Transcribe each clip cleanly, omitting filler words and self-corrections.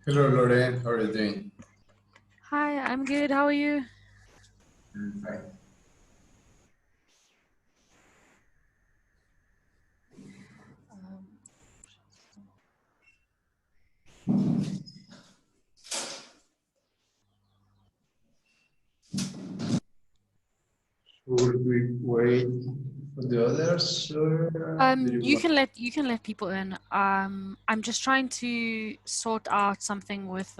Hello, Lauren. How are you doing? Hi, I'm good. How are you? Fine. Should we wait for the others, or do you You want? can let people in. I'm just trying to sort out something with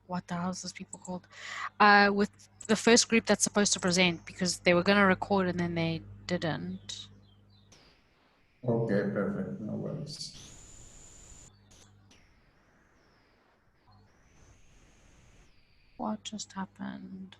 what the hell is this people called? With the first group that's supposed to present because they were gonna record and then they didn't. Okay, perfect. No worries. What just happened?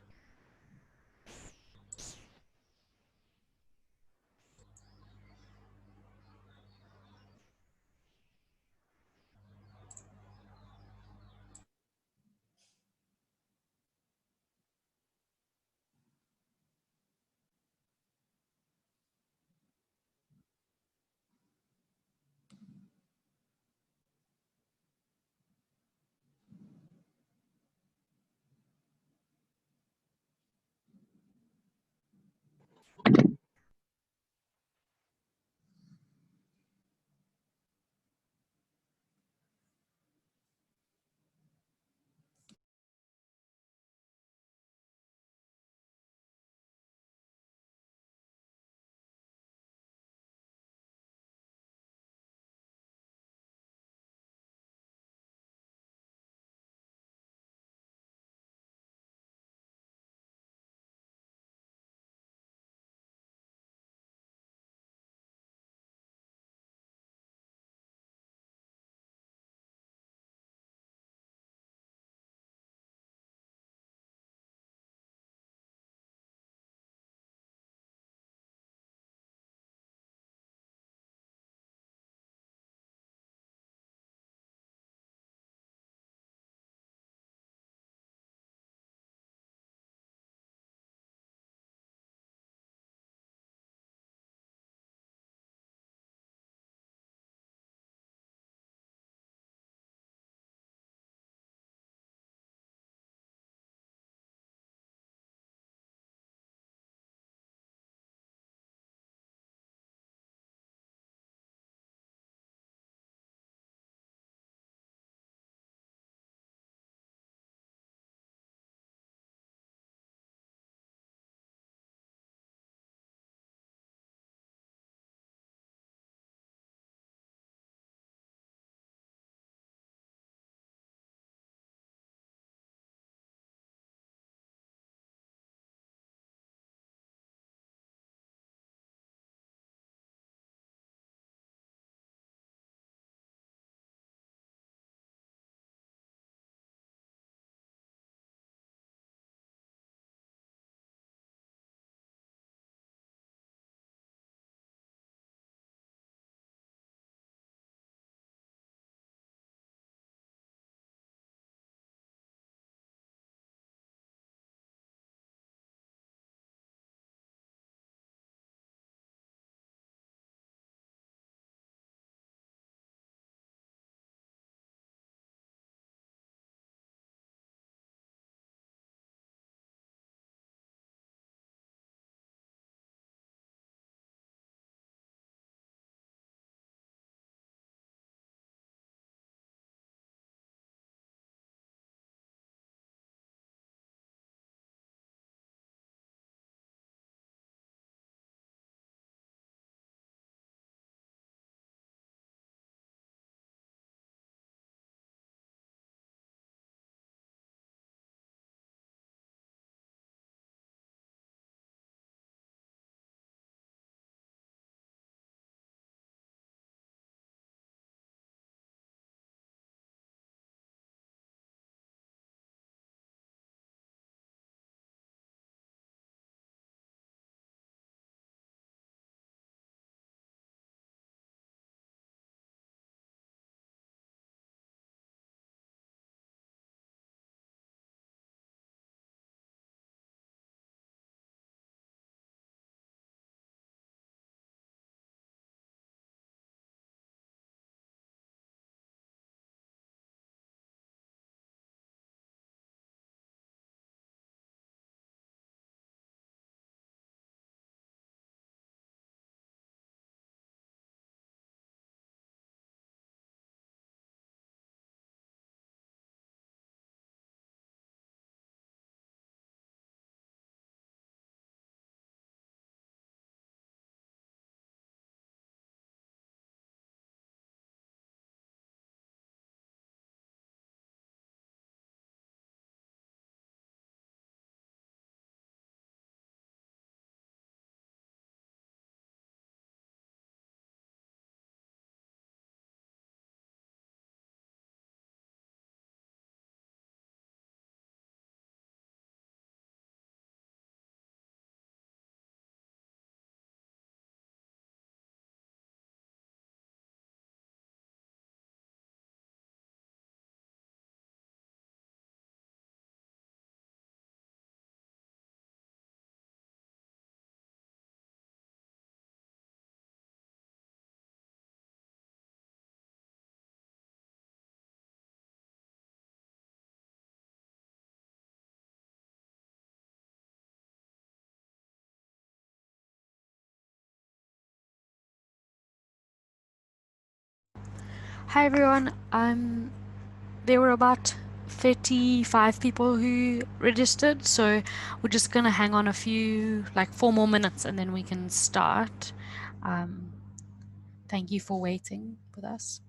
Hi everyone. There were about 35 people who registered, so we're just gonna hang on a few, like 4 more minutes, and then we can start. Um, Thank you for waiting with us.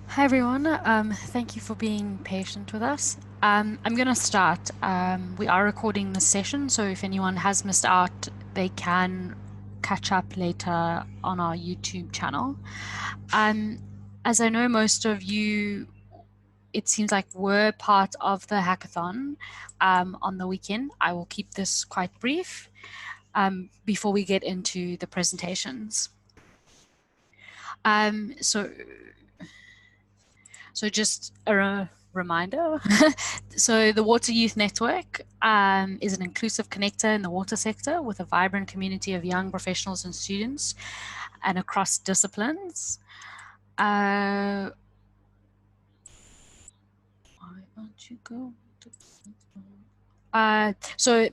Hi everyone. Thank you for being patient with us. I'm going to start. We are recording this session, so if anyone has missed out, they can catch up later on our YouTube channel. As I know most of you, it seems like were part of the hackathon on the weekend, I will keep this quite brief before we get into the presentations. So just a reminder. So the Water Youth Network is an inclusive connector in the water sector with a vibrant community of young professionals and students and across disciplines. Why don't you go? So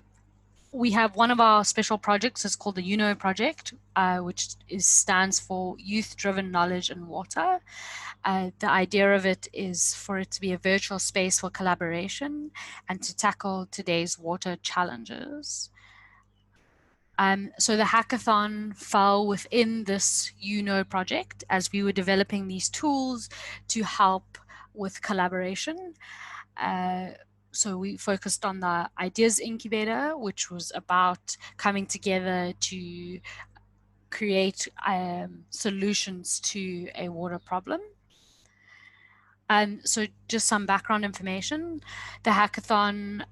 we have one of our special projects is called the YouKnow project, which stands for Youth Driven Knowledge in Water. The idea of it is for it to be a virtual space for collaboration and to tackle today's water challenges. So the hackathon fell within this YouKnow project as we were developing these tools to help with collaboration. So we focused on the ideas incubator, which was about coming together to create solutions to a water problem. So just some background information. The hackathon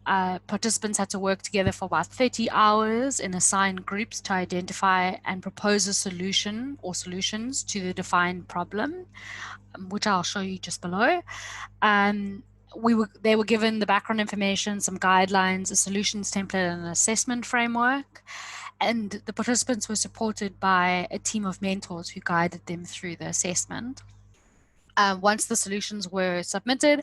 participants had to work together for about 30 hours in assigned groups to identify and propose a solution or solutions to the defined problem, which I'll show you just below. They were given the background information, some guidelines, a solutions template, and an assessment framework. And the participants were supported by a team of mentors who guided them through the assessment. Once the solutions were submitted,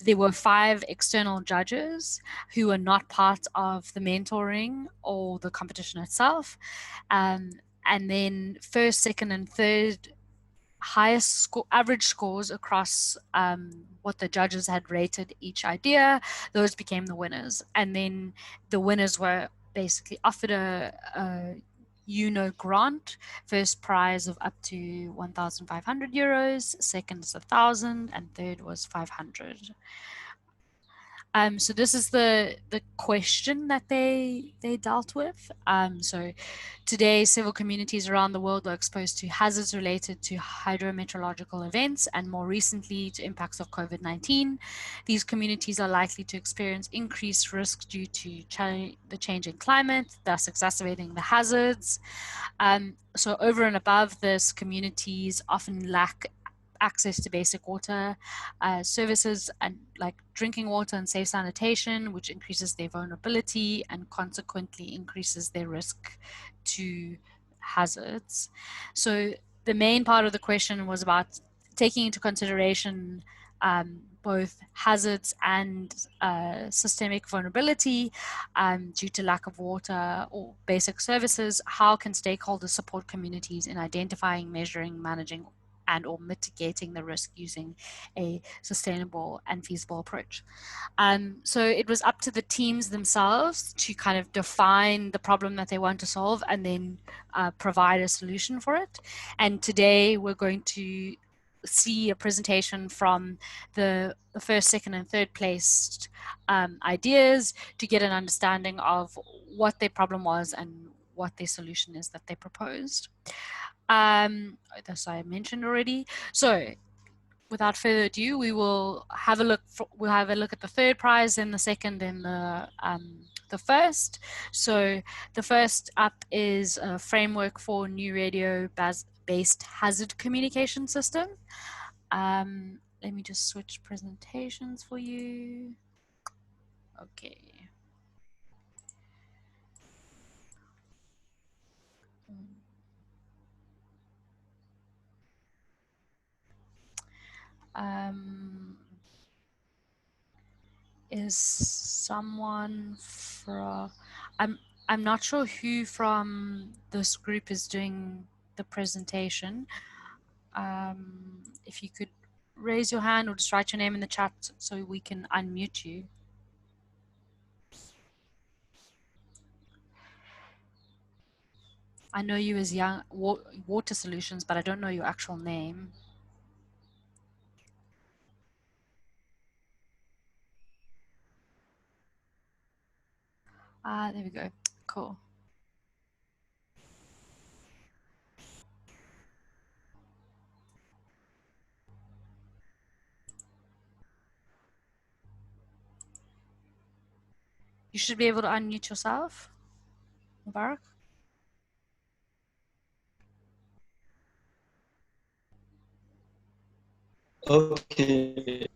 there were 5 external judges who were not part of the mentoring or the competition itself. And then first, second, and third highest average scores across what the judges had rated each idea, those became the winners. And then the winners were basically offered a YouKnow grant. First prize of up to 1,500 euros, second is 1,000, and third was 500. So this is the question that they dealt with. So today, several communities around the world are exposed to hazards related to hydrometeorological events and more recently to impacts of COVID-19. These communities are likely to experience increased risk due to the changing climate, thus exacerbating the hazards. So over and above this, communities often lack access to basic water services and like drinking water and safe sanitation, which increases their vulnerability and consequently increases their risk to hazards. So the main part of the question was about taking into consideration both hazards and systemic vulnerability due to lack of water or basic services. How can stakeholders support communities in identifying, measuring, managing, and or mitigating the risk using a sustainable and feasible approach? So it was up to the teams themselves to kind of define the problem that they want to solve and then provide a solution for it. And today we're going to see a presentation from the first, second, and third placed ideas to get an understanding of what their problem was and what their solution is that they proposed. As I mentioned already. So without further ado, we will have a look. We'll have a look at the third prize, and the second, and the first. So the first up is a framework for new radio-based hazard communication system. Let me just switch presentations for you. Okay. Is someone from I'm not sure who from this group is doing the presentation. If you could raise your hand or just write your name in the chat so we can unmute you. I know you as Young Water Solutions, but I don't know your actual name. There we go. Cool. You should be able to unmute yourself, Mubarak. Okay.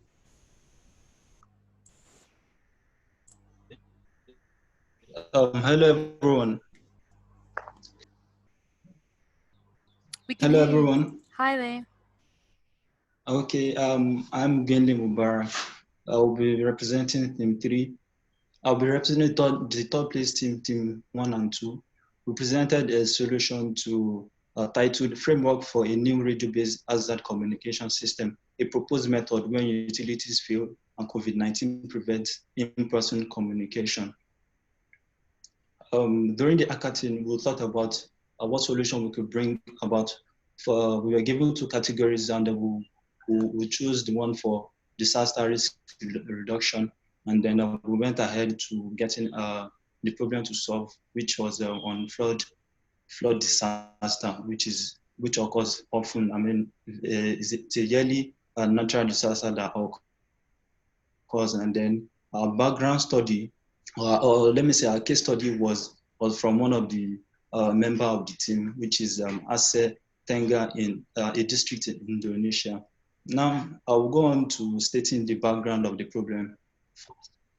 Hello everyone. Hello everyone. Hi there. Okay, I'm Genli Mubarak. I'll be representing Team 3. I'll be representing the top place team 1 and 2. We presented a solution to titled Framework for a New Radio-Based Hazard Communication System, a proposed method when utilities fail and COVID-19 prevents in-person communication. During the hackathon, we thought about what solution we could bring about. We were given 2 categories, and we chose the one for disaster risk reduction, and then we went ahead to getting the problem to solve, which was on flood disaster, which occurs often. I mean, it's a yearly natural disaster that occurs, and then our background study, or let me say our case study was from one of the member of the team, which is Aceh Tengah in a district in Indonesia. Now, I will go on to stating the background of the problem.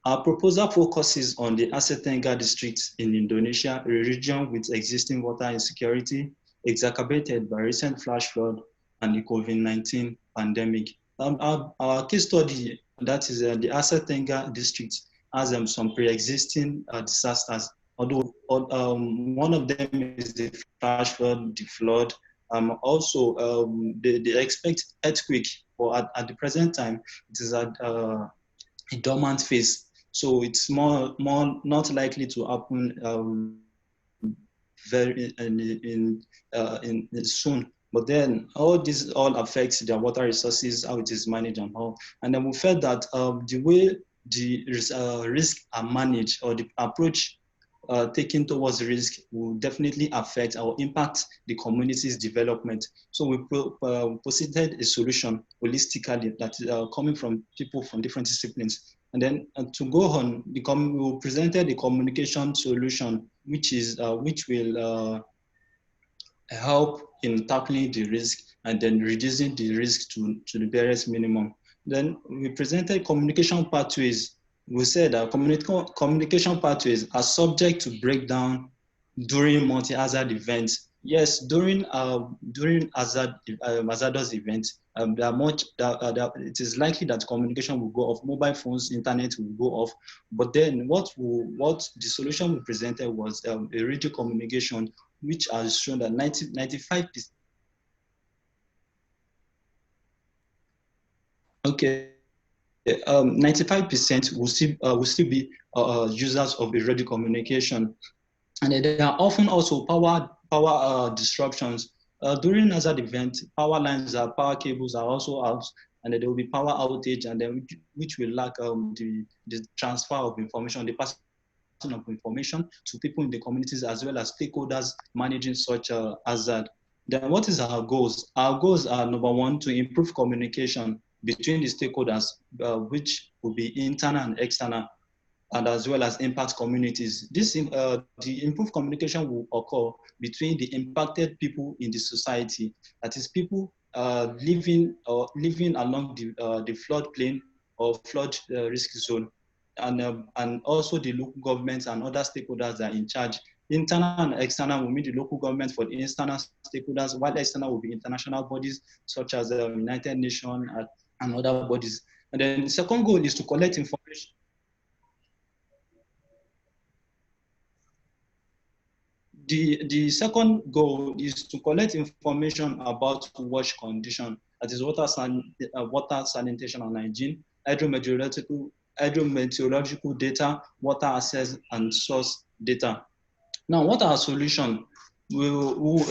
Our proposal focuses on the Aceh Tengah district in Indonesia, a region with existing water insecurity, exacerbated by recent flash flood and the COVID-19 pandemic. Our case study, that is the Aceh Tengah district, has some pre-existing disasters, although one of them is the flash flood, the flood. Also, they expect earthquake, but at the present time, it is at a dormant phase. So it's more not likely to happen very soon. But then all this all affects their water resources, how it is managed and all. And then we felt that the way the risk are managed, or the approach taken towards risk, will definitely affect or impact the community's development. So we posited a solution holistically that is coming from people from different disciplines. And then to go on, we presented a communication solution, which will help in tackling the risk and then reducing the risk to the barest minimum. Then we presented communication pathways. We said that communication pathways are subject to breakdown during multi-hazard events. Yes, during hazardous events, it is likely that communication will go off, mobile phones, internet will go off. But then what the solution we presented was a radio communication, which has shown that 95%. Okay, 95% will still be users of the radio communication. And there are often also power disruptions. During hazard events, power lines, power cables are also out, and there will be power outage, and then which will lack the transfer of information, the passing of information to people in the communities, as well as stakeholders managing such a hazard. Then what is our goals? Our goals are, number one, to improve communication between the stakeholders, which will be internal and external, and as well as impact communities. The improved communication will occur between the impacted people in the society, that is people living along the floodplain or flood risk zone, and also the local governments and other stakeholders that are in charge. Internal and external will mean the local government for the internal stakeholders, while external will be international bodies such as the United Nations and other bodies. And then the second goal is to collect information. The second goal is to collect information about wash condition, that is water sanitation and hygiene, hydrometeorological data, water access, and source data. Now, what are our solution? We'll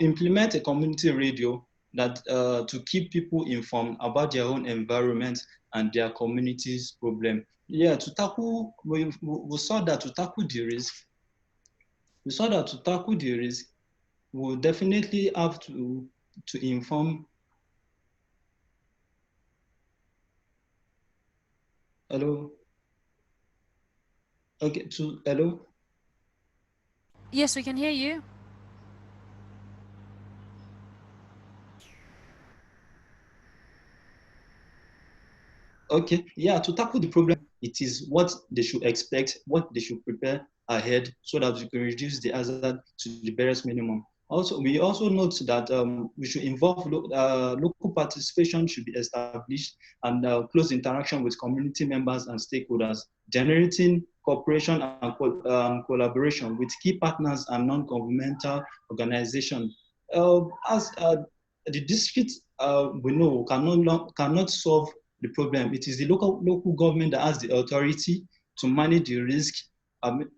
implement a community radio that to keep people informed about their own environment and their community's problem. Yeah, to tackle, we saw that to tackle the risk, we'll definitely have to inform. Hello? Okay, hello? Yes, we can hear you. Okay, yeah, to tackle the problem, it is what they should expect, what they should prepare ahead, so that we can reduce the hazard to the barest minimum. Also, we also note that we should involve local participation should be established, and close interaction with community members and stakeholders, generating cooperation and collaboration with key partners and non-governmental organizations. As the district, we know cannot solve the problem. It is the local government that has the authority to manage the risk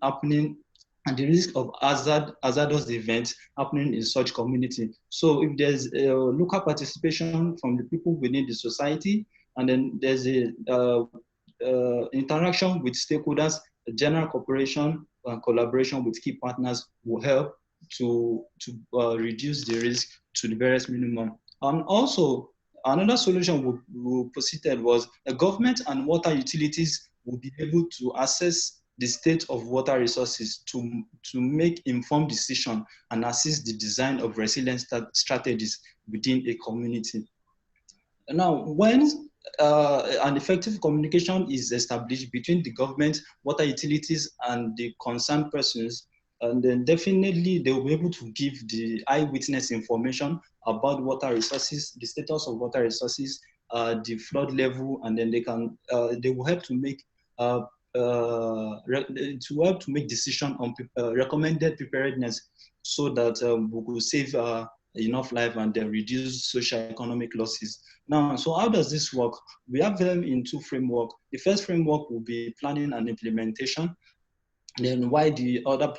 happening and the risk of hazardous events happening in such community. So if there's local participation from the people within the society, and then there's a interaction with stakeholders, general cooperation and collaboration with key partners will help to reduce the risk to the barest minimum. And also, another solution we posited was the government and water utilities will be able to assess the state of water resources to make informed decision and assist the design of resilient strategies within a community. Now, when an effective communication is established between the government, water utilities, and the concerned persons, and then definitely they will be able to give the eyewitness information about water resources, the status of water resources, the flood level, and then they will help to make decision on recommended preparedness so that we could save enough life and then reduce socio-economic losses. Now, so how does this work? We have them in two frameworks. The first framework will be planning and implementation. Then why the other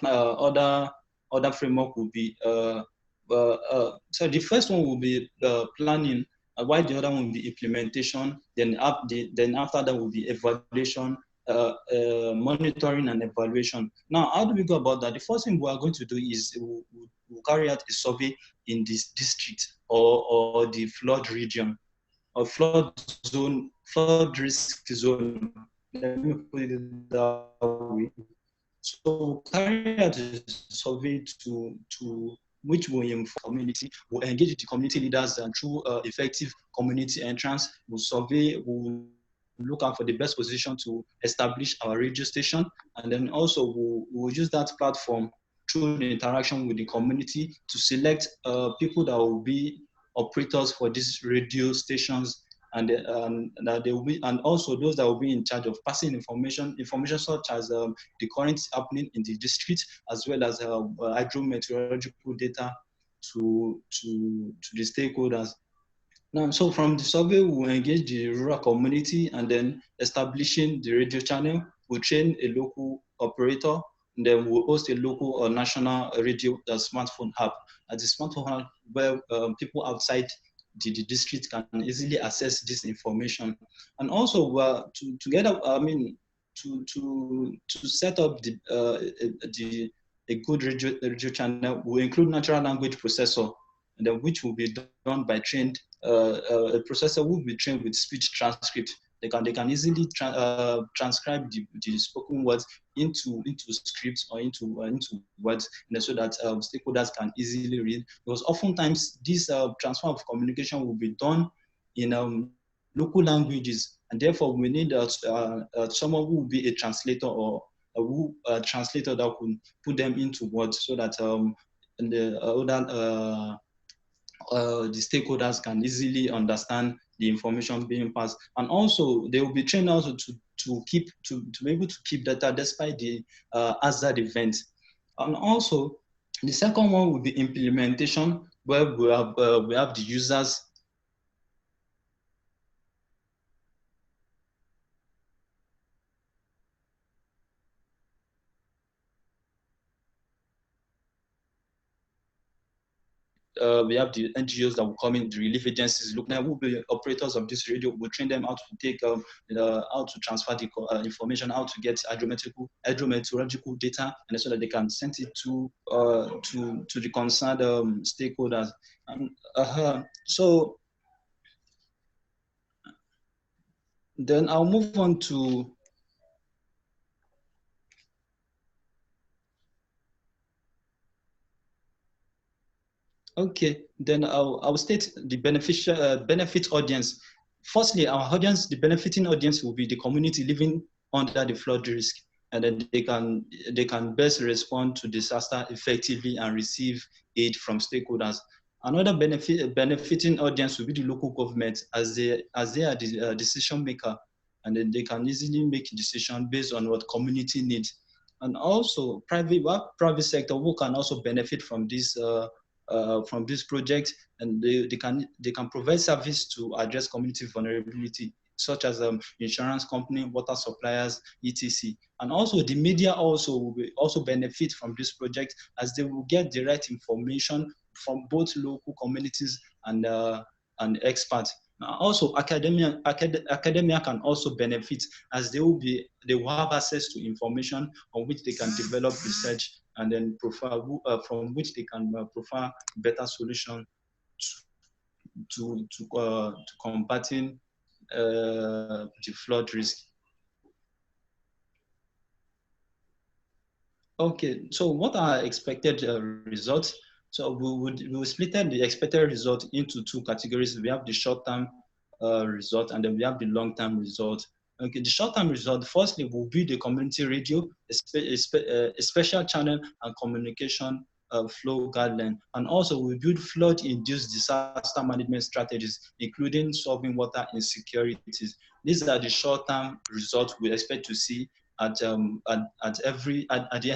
framework will be so the first one will be planning, while the other one will be implementation. Then after that will be evaluation, monitoring and evaluation. Now, how do we go about that? The first thing we are going to do is we'll carry out a survey in this district or the flood region or flood zone, flood risk zone. Let me put it that way. So carry out a survey to which will inform community, will engage the community leaders and through effective community entrance, will survey, will look out for the best position to establish our radio station. And then also we'll use that platform through the interaction with the community to select people that will be operators for these radio stations, and that they will be, and also those that will be in charge of passing information such as the current happening in the district, as well as hydrometeorological data to the stakeholders. Now, so from the survey, we'll engage the rural community and then establishing the radio channel. We'll train a local operator, and then we'll host a local or national radio smartphone app. At the smartphone app where people outside the district can easily access this information. And also, together, I mean, to set up a good radio channel, we include natural language processor, and then which will be done by trained a processor will be trained with speech transcript. They can easily transcribe the spoken words into scripts or into words, so that stakeholders can easily read. Because oftentimes this transfer of communication will be done in local languages, and therefore we need someone who will be a translator or a translator that could put them into words, so that the stakeholders can easily understand the information being passed. And also they will be trained also to be able to keep data despite the hazard events. And also the second one will be implementation, where we have the users we have the NGOs that will come in, the relief agencies. Look, now will be operators of this radio. We'll train them how to take, how to transfer the information, how to get hydrometeorological data, and so that they can send it to the concerned stakeholders. So then I'll move on to. Okay, then I'll state the benefit audience. Firstly, our audience, the benefiting audience will be the community living under the flood risk, and then they can best respond to disaster effectively and receive aid from stakeholders. Another benefiting audience will be the local government, as they are the decision maker, and then they can easily make a decision based on what community needs. And also private sector who can also benefit from this project, and they can provide service to address community vulnerability, such as insurance company, water suppliers, etc. And also the media also will also benefit from this project, as they will get the right information from both local communities and experts. Also, academia can also benefit, as they will have access to information on which they can develop research and then from which they can provide better solution to combating the flood risk. Okay, so what are expected results? So we split the expected result into two categories. We have the short-term result, and then we have the long-term result. Okay, the short-term result, firstly, will be the community radio, a special channel and communication flow guideline. And also we build flood-induced disaster management strategies, including solving water insecurities. These are the short-term results we expect to see at the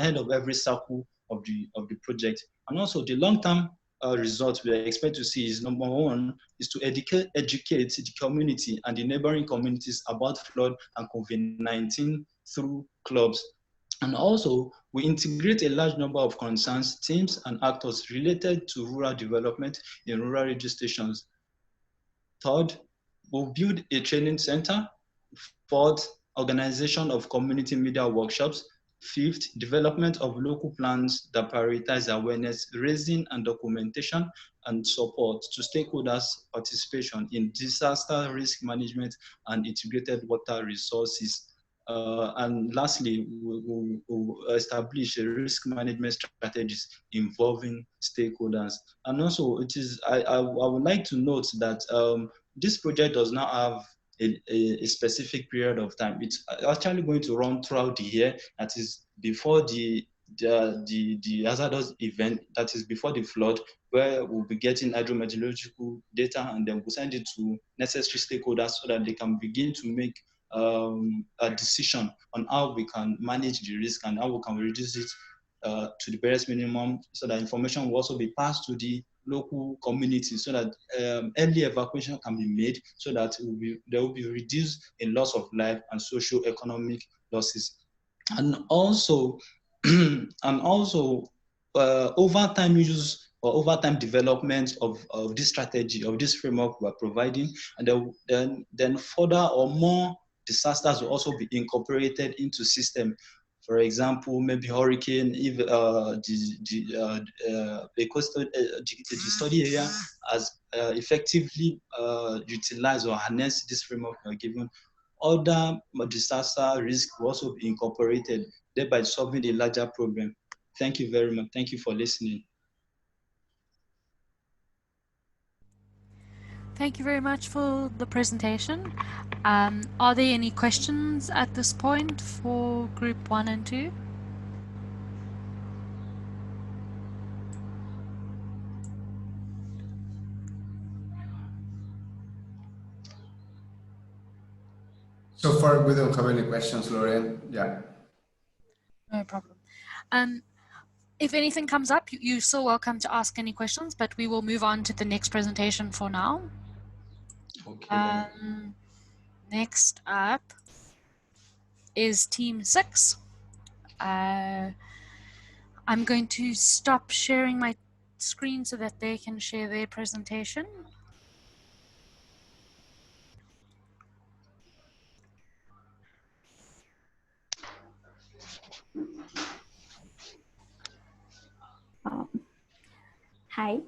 end of every cycle of the project. And also the long-term results we expect to see is, number one, is to educate the community and the neighboring communities about flood and COVID-19 through clubs. And also, we integrate a large number of concerns, teams, and actors related to rural development in rural radio stations. Third, we'll build a training center. Fourth, organization of community media workshops. Fifth, development of local plans that prioritize awareness, raising and documentation and support to stakeholders' participation in disaster risk management and integrated water resources. And lastly, we'll establish a risk management strategies involving stakeholders. And also, I would like to note that this project does not have a specific period of time. It's actually going to run throughout the year. That is before the hazardous event, that is before the flood, where we'll be getting hydrometeorological data, and then we'll send it to necessary stakeholders so that they can begin to make a decision on how we can manage the risk and how we can reduce it to the barest minimum, so that information will also be passed to the local community so that early evacuation can be made, so that there will be reduced in loss of life and socio-economic losses. And also, over time use or over time development of this strategy, of this framework we're providing, and then further or more disasters will also be incorporated into system. For example, maybe hurricane, if the study area has effectively utilized or harnessed this framework given, other disaster risk will also be incorporated, thereby solving a larger problem. Thank you very much. Thank you for listening. Thank you very much for the presentation. Are there any questions at this point for group 1 and 2? So far, we don't have any questions, Lorraine. Yeah. No problem. If anything comes up, you're still welcome to ask any questions, but we will move on to the next presentation for now. Okay. Next up is Team 6. I'm going to stop sharing my screen so that they can share their presentation. Hi,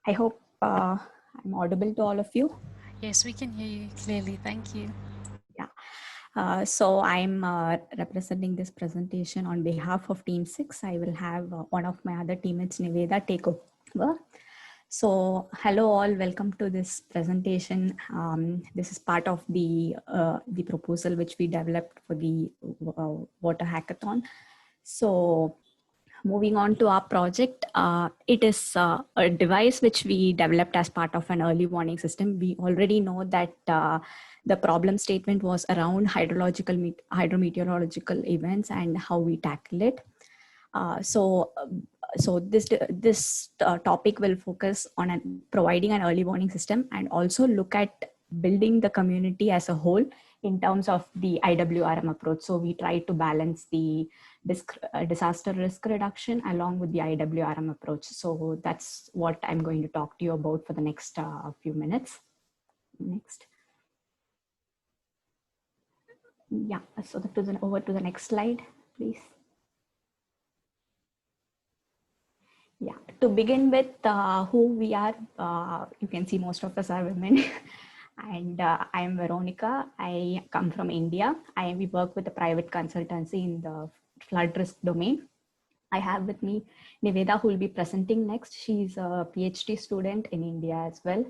I hope I'm audible to all of you. Yes, we can hear you clearly. Thank you. Yeah. So I'm representing this presentation on behalf of Team 6. I will have one of my other teammates, Niveda, take over. So hello all, welcome to this presentation. This is part of the proposal which we developed for the water hackathon. So moving on to our project, it is a device which we developed as part of an early warning system. We already know that the problem statement was around hydrometeorological events and how we tackle it. So this topic will focus on providing an early warning system and also look at building the community as a whole in terms of the IWRM approach. So we try to balance the disaster risk reduction along with the IWRM approach. So that's what I'm going to talk to you about for the next few minutes. Next. Yeah, so over to the next slide, please. Yeah, to begin with, who we are, you can see most of us are women. And I am Veronica. I come from India. We work with a private consultancy in the flood risk domain. I have with me Niveda, who will be presenting next. She's a PhD student in India as well.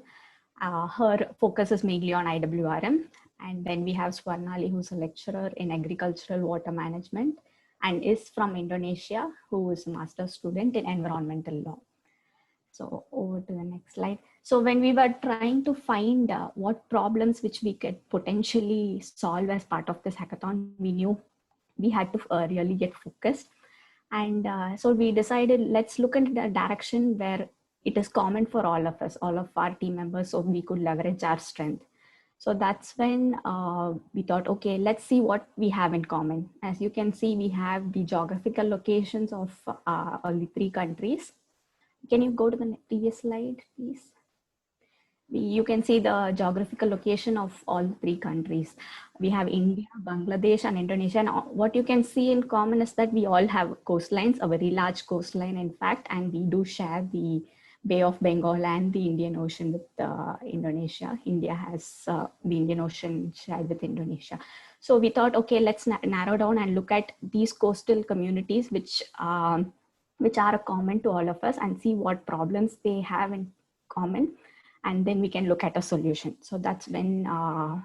Her focus is mainly on IWRM. And then we have Swarnali, who's a lecturer in agricultural water management and is from Indonesia, who is a master's student in environmental law. So over to the next slide. So when we were trying to find what problems which we could potentially solve as part of this hackathon, we knew we had to really get focused. And so we decided, let's look into the direction where it is common for all of us, all of our team members, so we could leverage our strength. So that's when we thought, okay, let's see what we have in common. As you can see, we have the geographical locations of all the 3 countries. Can you go to the previous slide, please? You can see the geographical location of all 3 countries. We have India, Bangladesh, and Indonesia. And what you can see in common is that we all have coastlines, a very large coastline, in fact, and we do share the Bay of Bengal and the Indian Ocean with Indonesia. India has the Indian Ocean shared with Indonesia. So we thought, okay, let's narrow down and look at these coastal communities, which are common to all of us, and see what problems they have in common. And then we can look at a solution. So that's when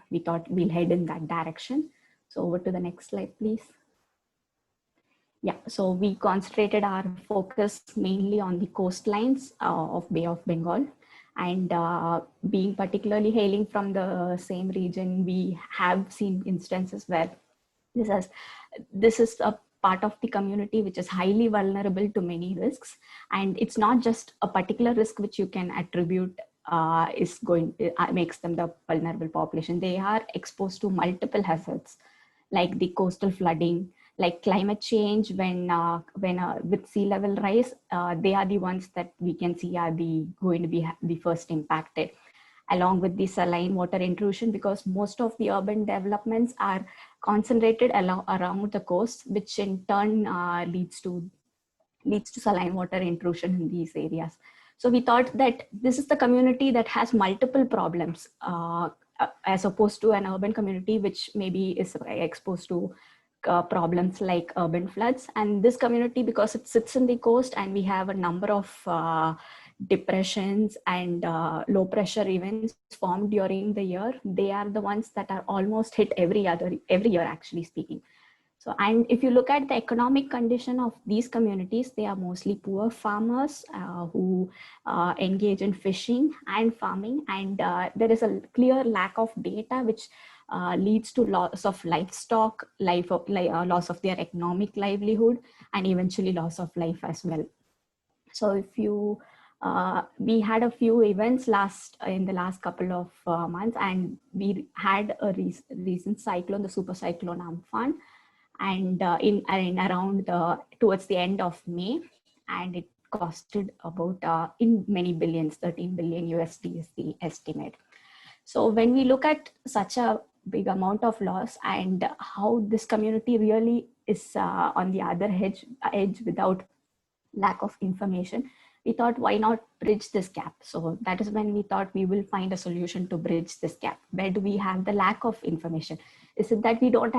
we thought we'll head in that direction. So over to the next slide, please. Yeah, so we concentrated our focus mainly on the coastlines of Bay of Bengal. And being particularly hailing from the same region, we have seen instances where this is a part of the community which is highly vulnerable to many risks. And it's not just a particular risk which you can attribute makes them the vulnerable population. They are exposed to multiple hazards, like the coastal flooding, like climate change. When with sea level rise, they are the ones that we can see are going to be the first impacted, along with the saline water intrusion, because most of the urban developments are concentrated around the coast, which in turn leads to saline water intrusion in these areas. So we thought that this is the community that has multiple problems, as opposed to an urban community which maybe is exposed to problems like urban floods. And this community, because it sits in the coast and we have a number of depressions and low pressure events formed during the year, they are the ones that are almost hit every year, actually speaking. So, and if you look at the economic condition of these communities, they are mostly poor farmers who engage in fishing and farming. And there is a clear lack of data, which leads to loss of livestock, loss of their economic livelihood, and eventually loss of life as well. So if you, we had a few events in the last couple of months, and we had a recent cyclone, the super cyclone Amphan, and around towards the end of May, and it costed about in many billions, 13 billion USD is the estimate. So when we look at such a big amount of loss and how this community really is on the other edge without lack of information, we thought, why not bridge this gap? So that is when we thought we will find a solution to bridge this gap. Where do we have the lack of information? Is it that we don't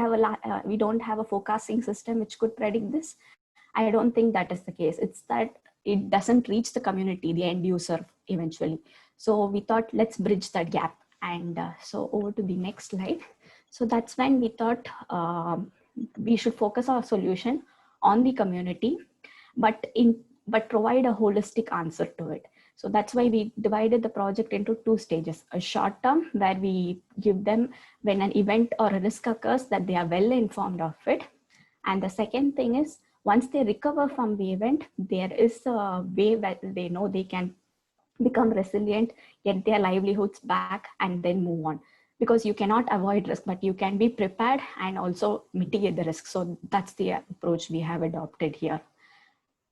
have a forecasting system which could predict this? I don't think that is the case. It's that it doesn't reach the community, the end user eventually. So we thought, let's bridge that gap. And so over to the next slide. So that's when we thought we should focus our solution on the community, but provide a holistic answer to it. So that's why we divided the project into 2 stages. A short term, where we give them, when an event or a risk occurs, that they are well informed of it. And the second thing is, once they recover from the event, there is a way that they know they can become resilient, get their livelihoods back, and then move on. Because you cannot avoid risk, but you can be prepared and also mitigate the risk. So that's the approach we have adopted here.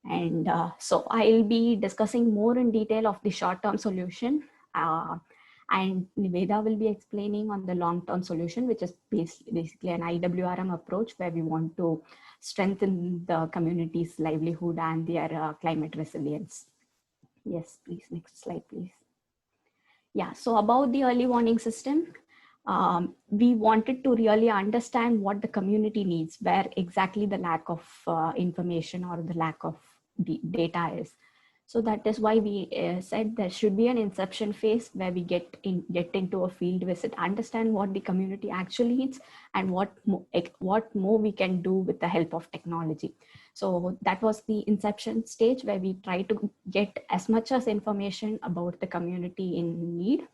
And so I'll be discussing more in detail of the short-term solution, and Niveda will be explaining on the long-term solution, which is basically an IWRM approach, where we want to strengthen the community's livelihood and their climate resilience. Yes, please, next slide, please. Yeah, so about the early warning system, we wanted to really understand what the community needs, where exactly the lack of information or the lack of the data is. So that is why we said there should be an inception phase where we get into a field visit, understand what the community actually needs, and what more we can do with the help of technology. So that was the inception stage where we try to get as much as information about the community in need,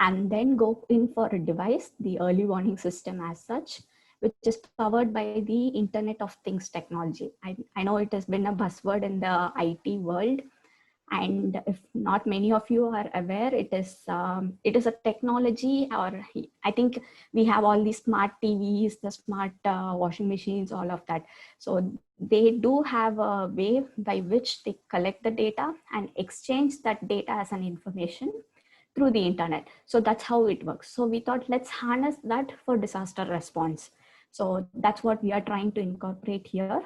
and then go in for a device, the early warning system as such, which is powered by the Internet of Things technology. I know it has been a buzzword in the IT world, and if not many of you are aware, it is a technology, or I think we have all these smart TVs, the smart washing machines, all of that. So they do have a way by which they collect the data and exchange that data as an information through the internet. So that's how it works. So we thought, let's harness that for disaster response. So that's what we are trying to incorporate here.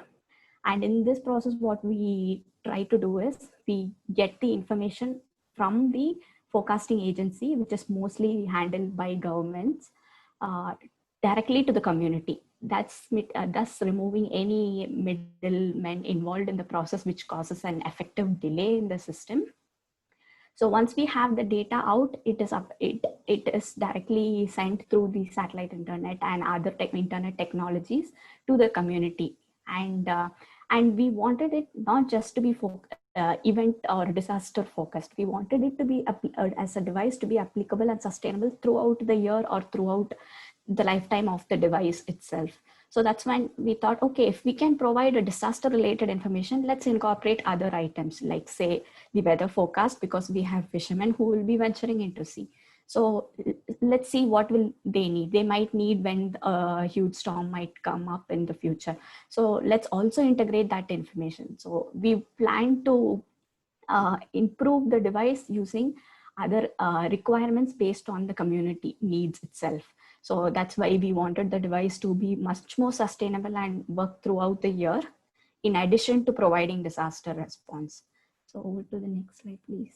And in this process, what we try to do is we get the information from the forecasting agency, which is mostly handled by governments, uh, directly to the community. That's thus removing any middlemen involved in the process, which causes an effective delay in the system. So once we have the data out, it is directly sent through the satellite internet and other internet technologies to the community. And we wanted it not just to be event or disaster focused. We wanted it to be as a device to be applicable and sustainable throughout the year or throughout the lifetime of the device itself. So that's when we thought, okay, if we can provide a disaster related information, let's incorporate other items like, say, the weather forecast, because we have fishermen who will be venturing into sea. So let's see what will they need. They might need when a huge storm might come up in the future. So let's also integrate that information. So we plan to improve the device using other requirements based on the community needs itself. So that's why we wanted the device to be much more sustainable and work throughout the year, in addition to providing disaster response. So over to the next slide, please.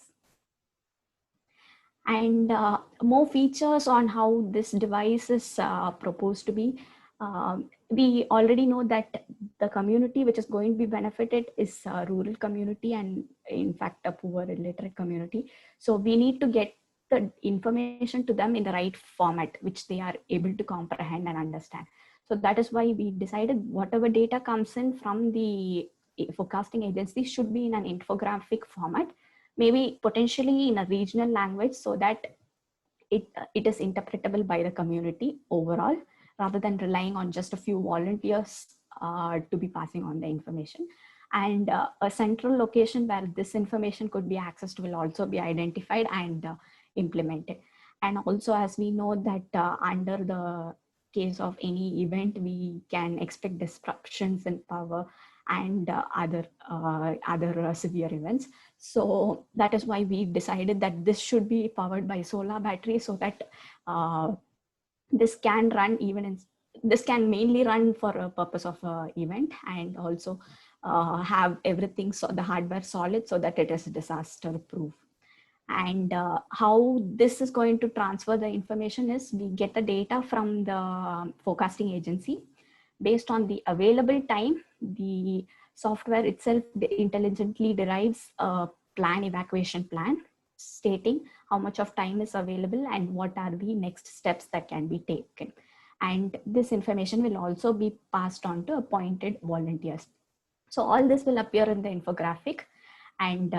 And more features on how this device is proposed to be. We already know that the community which is going to be benefited is a rural community, and in fact a poor illiterate community. So we need to get the information to them in the right format, which they are able to comprehend and understand. So that is why we decided whatever data comes in from the forecasting agency should be in an infographic format, maybe potentially in a regional language, so that it is interpretable by the community overall, rather than relying on just a few volunteers to be passing on the information. And a central location where this information could be accessed will also be identified and implemented. And also, as we know that under the case of any event, we can expect disruptions in power and other severe events. So that is why we decided that this should be powered by solar battery, so that this can run this can mainly run for a purpose of event, and also have everything, so the hardware solid, so that it is disaster proof. And how this is going to transfer the information is, we get the data from the forecasting agency. Based on the available time, the software itself intelligently derives a evacuation plan, stating how much of time is available and what are the next steps that can be taken. And this information will also be passed on to appointed volunteers. So all this will appear in the infographic. And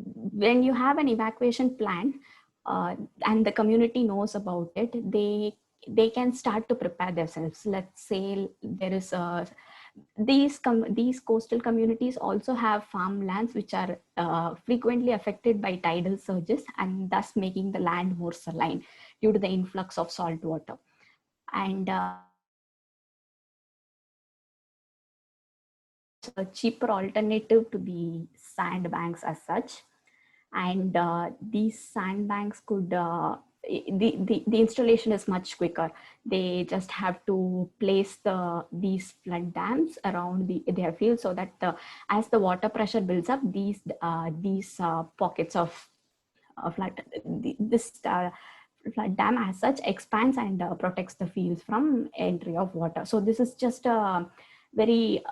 when you have an evacuation plan and the community knows about it, they can start to prepare themselves. Let's say there is a these coastal communities also have farmlands which are frequently affected by tidal surges, and thus making the land more saline due to the influx of salt water. And a cheaper alternative to the sandbanks as such. And these sandbanks could the installation is much quicker. They just have to place these flood dams around their field, so that as the water pressure builds up, these pockets of flood, this flood dam as such expands and protects the fields from entry of water. So this is just a very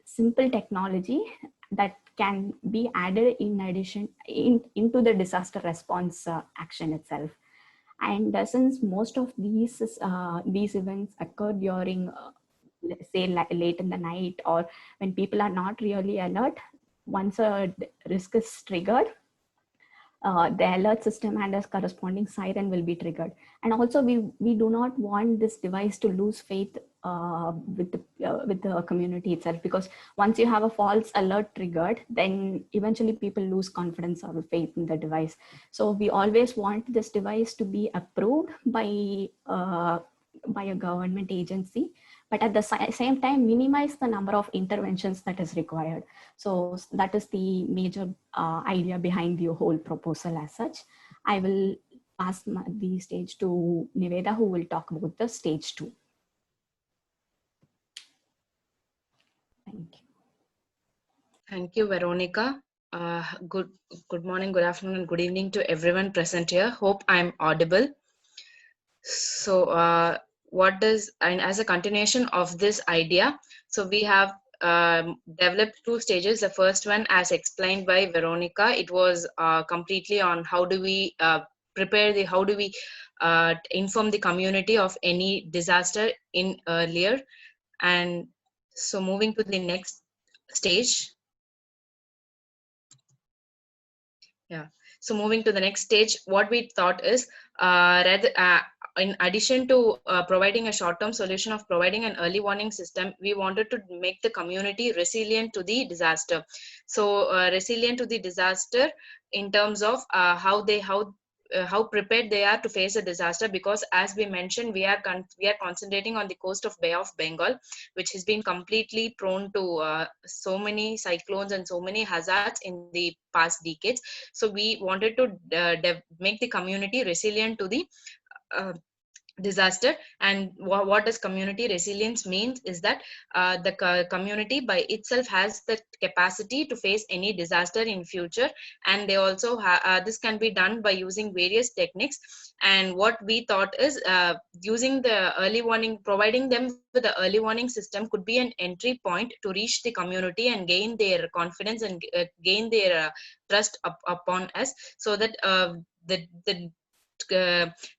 simple technology that can be added in addition into the disaster response action itself. And since most of these events occur during say late in the night, or when people are not really alert, once a risk is triggered, the alert system and a corresponding siren will be triggered. And also we do not want this device to lose faith with the community itself, because once you have a false alert triggered, then eventually people lose confidence or faith in the device. So we always want this device to be approved by a government agency, but at the same time minimize the number of interventions that is required. So that is the major idea behind the whole proposal as such. I will pass the stage to Niveda, who will talk about the stage 2. Thank you. Thank you, Veronica. Good morning, good afternoon, and good evening to everyone present here. Hope I'm audible. So and as a continuation of this idea, so we have developed 2 stages. The first one, as explained by Veronica, it was completely on how do we how do we inform the community of any disaster in earlier. And so moving to the next stage. Yeah. So moving to the next stage, what we thought is in addition to providing a short-term solution of providing an early warning system, we wanted to make the community resilient to the disaster. So resilient to the disaster in terms of how prepared they are to face a disaster, because as we mentioned, we are concentrating on the coast of Bay of Bengal, which has been completely prone to so many cyclones and so many hazards in the past decades. So we wanted to make the community resilient to the disaster. And what does community resilience means is that the community by itself has the capacity to face any disaster in future, and they also this can be done by using various techniques. And what we thought is using the early warning, providing them with the early warning system could be an entry point to reach the community and gain their confidence and gain their trust upon us, so that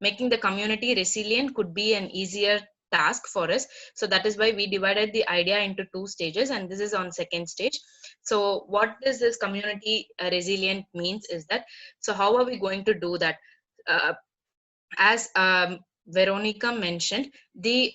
making the community resilient could be an easier task for us. So that is why we divided the idea into 2 stages, and this is on second stage. So what does this community resilient means is that, so how are we going to do that? As Veronica mentioned, the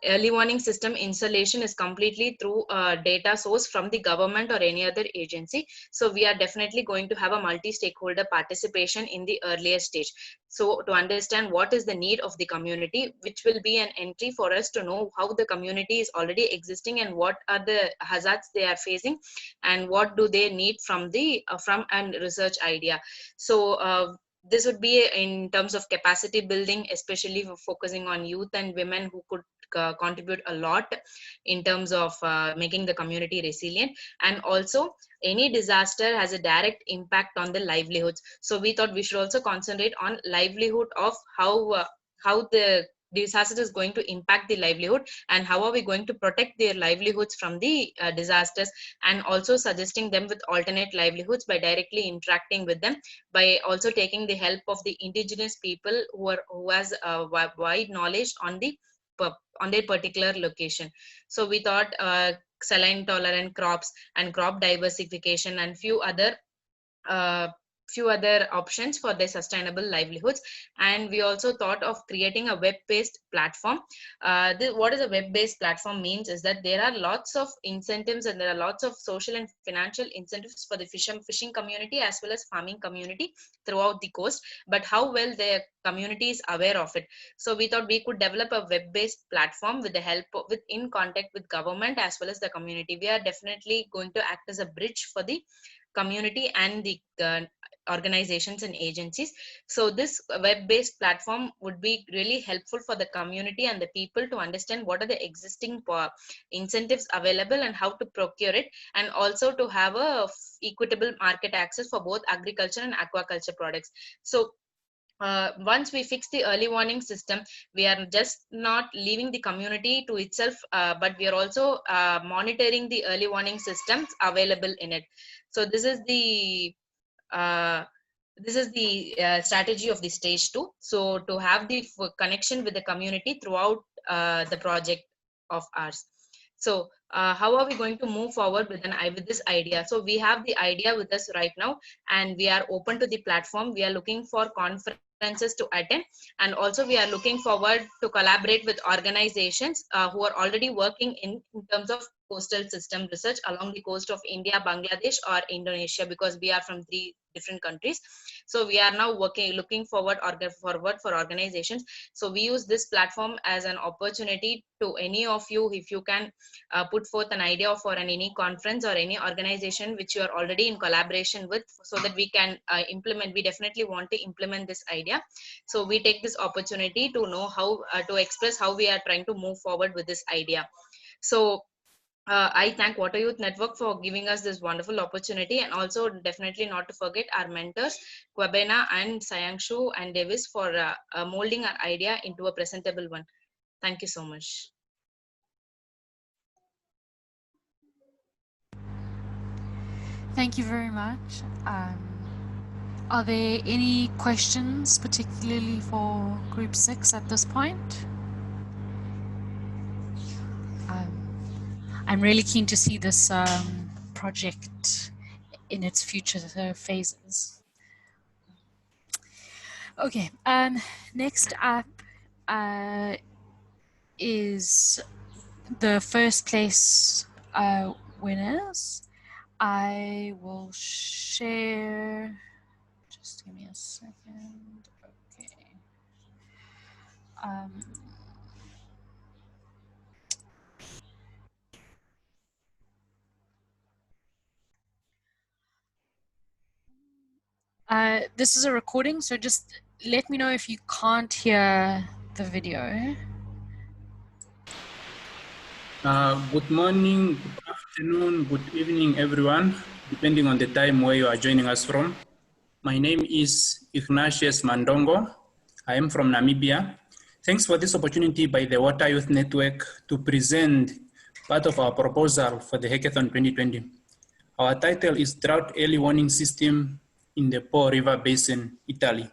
early warning system installation is completely through data source from the government or any other agency. So we are definitely going to have a multi-stakeholder participation in the earlier stage. So to understand what is the need of the community, which will be an entry for us to know how the community is already existing and what are the hazards they are facing and what do they need from the from an research idea. So this would be in terms of capacity building, especially focusing on youth and women who could contribute a lot in terms of making the community resilient. And also any disaster has a direct impact on the livelihoods. So we thought we should also concentrate on livelihood of how the disaster is going to impact the livelihood and how are we going to protect their livelihoods from the disasters, and also suggesting them with alternate livelihoods by directly interacting with them, by also taking the help of the indigenous people who has wide knowledge on their particular location. So we thought saline tolerant crops and crop diversification and few other options for their sustainable livelihoods. And we also thought of creating a web-based platform. What is a web-based platform means is that there are lots of incentives and there are lots of social and financial incentives for the fishing community as well as farming community throughout the coast, but how well the community is aware of it. So we thought we could develop a web-based platform with the help of, in contact with government as well as the community. We are definitely going to act as a bridge for the community and the organizations and agencies. So this web-based platform would be really helpful for the community and the people to understand what are the existing incentives available and how to procure it, and also to have a equitable market access for both agriculture and aquaculture products. So once we fix the early warning system, we are just not leaving the community to itself, but we are also monitoring the early warning systems available in it. So this is the strategy of the stage 2. So to have the connection with the community throughout the project of ours. So how are we going to move forward with this idea? So we have the idea with us right now, and we are open to the platform. We are looking for conferences to attend, and also we are looking forward to collaborate with organizations who are already working in terms of coastal system research along the coast of India, Bangladesh, or Indonesia, because we are from 3 different countries. So we are now looking forward for organizations. So we use this platform as an opportunity to any of you, if you can put forth an idea for any conference or any organization which you are already in collaboration with, so that we can implement. We definitely want to implement this idea. So we take this opportunity to know how to express how we are trying to move forward with this idea. So I thank Water Youth Network for giving us this wonderful opportunity, and also definitely not to forget our mentors, Kwabena and Sayangshu and Davis, for molding our idea into a presentable one. Thank you so much. Thank you very much. Are there any questions, particularly for Group 6 at this point? I'm really keen to see this project in its future phases. Okay, next up is the first place winners. I will share, just give me a second. Okay. This is a recording, so just let me know if you can't hear the video. Good morning, good afternoon, good evening, everyone, depending on the time where you are joining us from. My name is Ignatius Mandongo. I am from Namibia. Thanks for this opportunity by the Water Youth Network to present part of our proposal for the Hackathon 2020. Our title is Drought Early Warning System in the Po River Basin, Italy.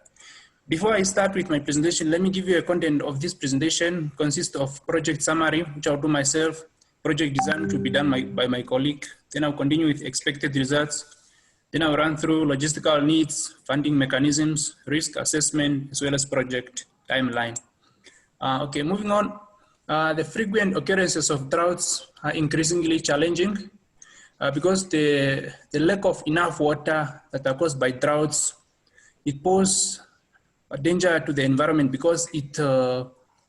Before I start with my presentation, let me give you a content of this presentation. Consists of project summary, which I'll do myself, project design, which will be done by my colleague. Then I'll continue with expected results. Then I'll run through logistical needs, funding mechanisms, risk assessment, as well as project timeline. Okay, moving on. The frequent occurrences of droughts are increasingly challenging because the lack of enough water that are caused by droughts, it poses a danger to the environment because it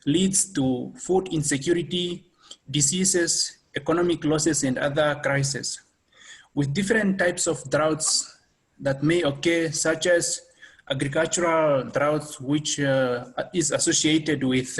leads to food insecurity, diseases, economic losses, and other crises. With different types of droughts that may occur, such as agricultural droughts, which is associated with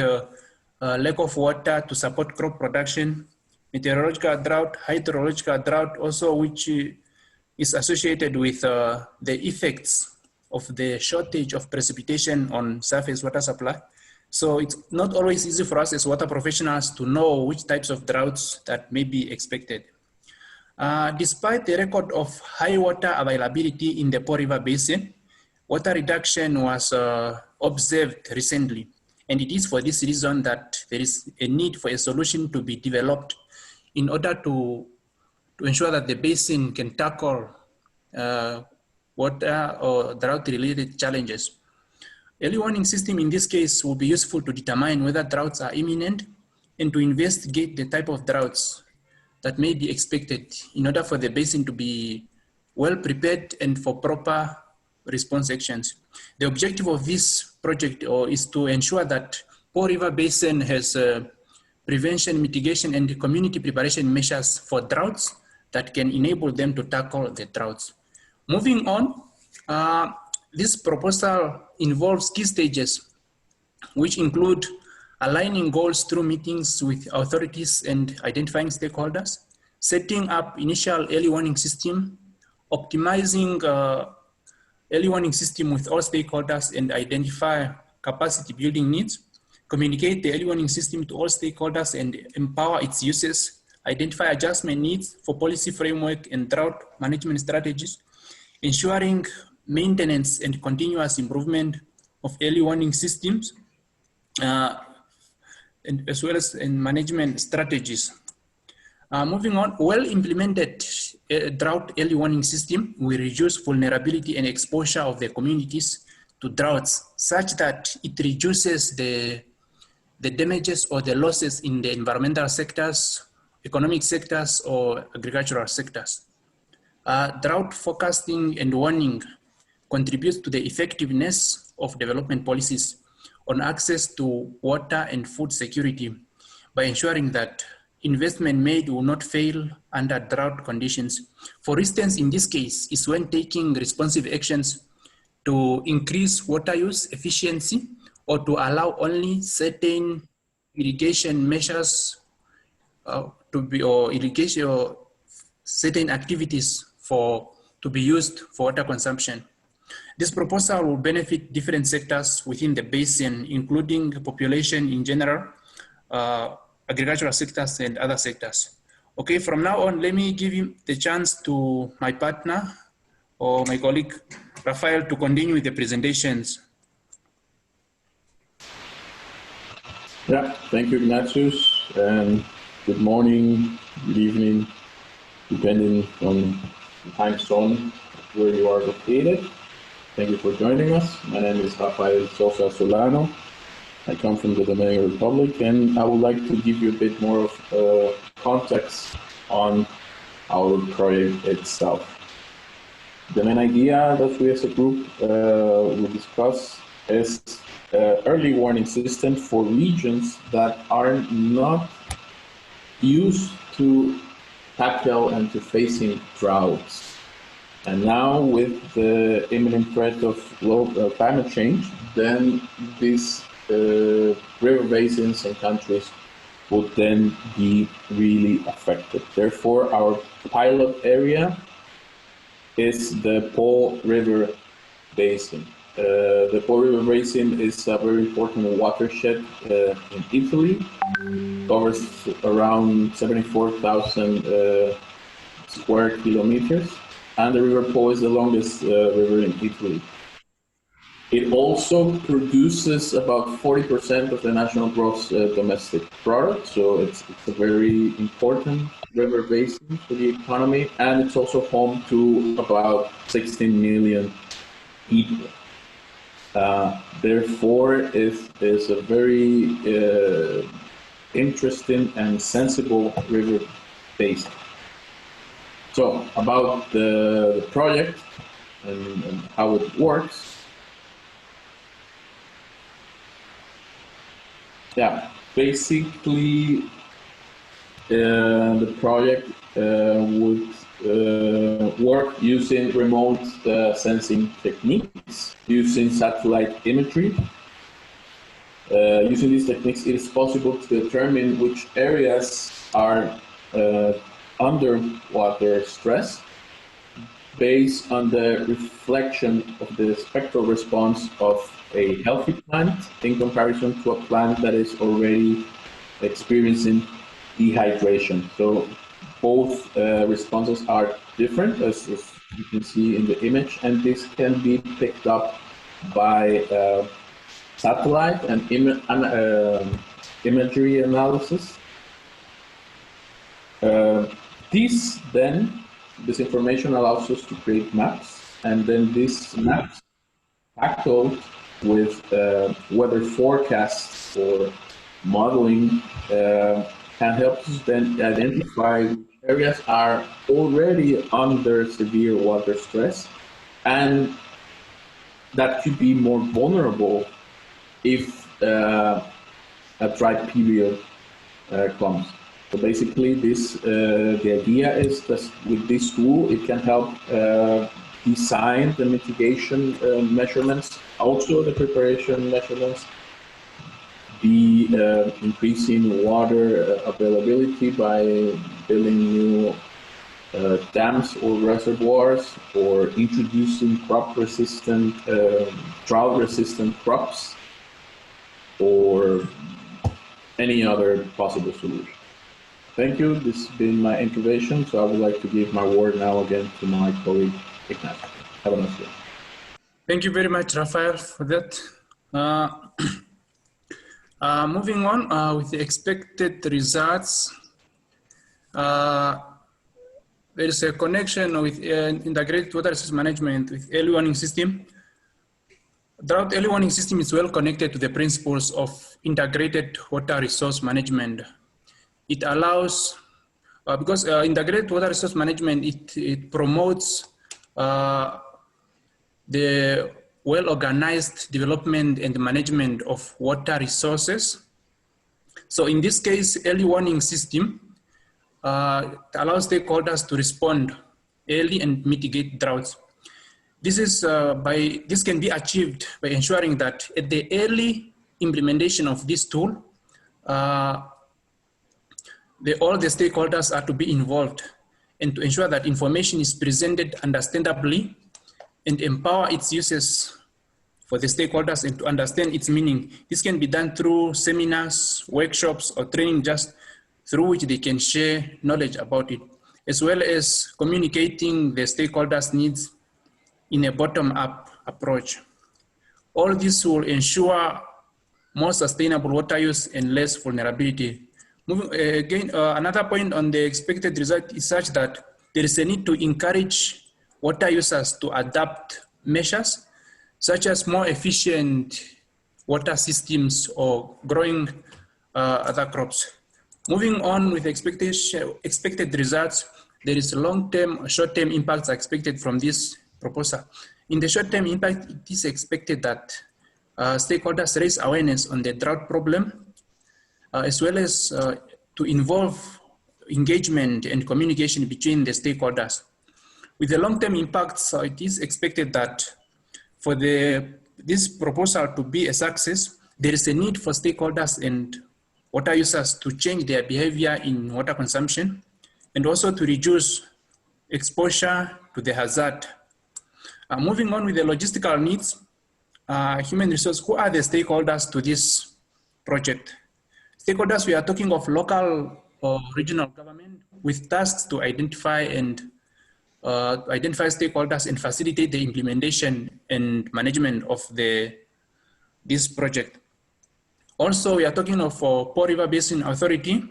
lack of water to support crop production, meteorological drought, hydrological drought, also which is associated with the effects of the shortage of precipitation on surface water supply. So it's not always easy for us as water professionals to know which types of droughts that may be expected. Despite the record of high water availability in the Po River Basin, water reduction was observed recently. And it is for this reason that there is a need for a solution to be developed in order to ensure that the basin can tackle water or drought-related challenges. Early warning system in this case will be useful to determine whether droughts are imminent and to investigate the type of droughts that may be expected in order for the basin to be well prepared and for proper response actions. The objective of this project is to ensure that Po River Basin has prevention, mitigation, and community preparation measures for droughts that can enable them to tackle the droughts. Moving on, this proposal involves key stages, which include aligning goals through meetings with authorities and identifying stakeholders, setting up initial early warning system, optimizing early warning system with all stakeholders and identify capacity building needs, communicate the early warning system to all stakeholders and empower its users, identify adjustment needs for policy framework and drought management strategies, ensuring maintenance and continuous improvement of early warning systems, and as well as in management strategies. Moving on, well-implemented drought early warning system will reduce vulnerability and exposure of the communities to droughts such that it reduces the damages or the losses in the environmental sectors, economic sectors, or agricultural sectors. Drought forecasting and warning contributes to the effectiveness of development policies on access to water and food security by ensuring that investment made will not fail under drought conditions. For instance, in this case, is when taking responsive actions to increase water use efficiency or to allow only certain irrigation measures to be, or irrigation or certain activities to be used for water consumption. This proposal will benefit different sectors within the basin, including population in general, agricultural sectors and other sectors. Okay, from now on, let me give you the chance to my partner or my colleague, Rafael, to continue with the presentations. Yeah, thank you, Ignatius, and good morning, good evening, depending on the time zone where you are located. Thank you for joining us. My name is Rafael Sosa Solano. I come from the Dominican Republic, and I would like to give you a bit more of context on our project itself. The main idea that we as a group will discuss is early warning system for regions that are not used to tackle and to facing droughts. And now with the imminent threat of global climate change, then these river basins and countries would then be really affected. Therefore, our pilot area is the Po River Basin. The Po River Basin is a very important watershed in Italy. It covers around 74,000 square kilometers, and the River Po is the longest river in Italy. It also produces about 40% of the national gross domestic product, so it's a very important river basin for the economy, and it's also home to about 16 million people. Therefore, it is a very interesting and sensible river basin. So, about the project and how it works. Yeah, basically, the project would work using remote sensing techniques, using satellite imagery. Using these techniques, it is possible to determine which areas are underwater stress based on the reflection of the spectral response of a healthy plant in comparison to a plant that is already experiencing dehydration. So both responses are different, as you can see in the image, and this can be picked up by satellite and imagery analysis. This information allows us to create maps, and then these maps tackled with weather forecasts or modeling can help us then identify which areas are already under severe water stress and that could be more vulnerable if a dry period comes. So basically, the idea is that with this tool, it can help design the mitigation measurements, also the preparation measurements, B, increasing water availability by building new dams or reservoirs, or introducing crop-resistant, drought-resistant crops, or any other possible solution. Thank you. This has been my intervention, so I would like to give my word now again to my colleague, Ignacio. Have a nice day. Thank you very much, Rafael, for that. Moving on with the expected results, there is a connection with integrated water resource management with early warning system. Drought early warning system is well connected to the principles of integrated water resource management. It allows, because integrated water resource management, it promotes the well-organized development and management of water resources. So in this case, early warning system allows stakeholders to respond early and mitigate droughts. This can be achieved by ensuring that at the early implementation of this tool, all the stakeholders are to be involved, and to ensure that information is presented understandably and empower its users for the stakeholders and to understand its meaning. This can be done through seminars, workshops, or training, just through which they can share knowledge about it, as well as communicating the stakeholders' needs in a bottom-up approach. All this will ensure more sustainable water use and less vulnerability. Another point on the expected result is such that there is a need to encourage water users to adapt measures, such as more efficient water systems or growing other crops. Moving on with expected results, there is long-term, short-term impacts expected from this proposal. In the short-term impact, it is expected that stakeholders raise awareness on the drought problem, as well as to involve engagement and communication between the stakeholders. With the long-term impacts, it is expected that for this proposal to be a success, there is a need for stakeholders and water users to change their behavior in water consumption, and also to reduce exposure to the hazard. Moving on with the logistical needs, human resource, who are the stakeholders to this project? Stakeholders, we are talking of local or regional government with tasks to identify stakeholders and facilitate the implementation and management of this project. Also, we are talking of Po River Basin Authority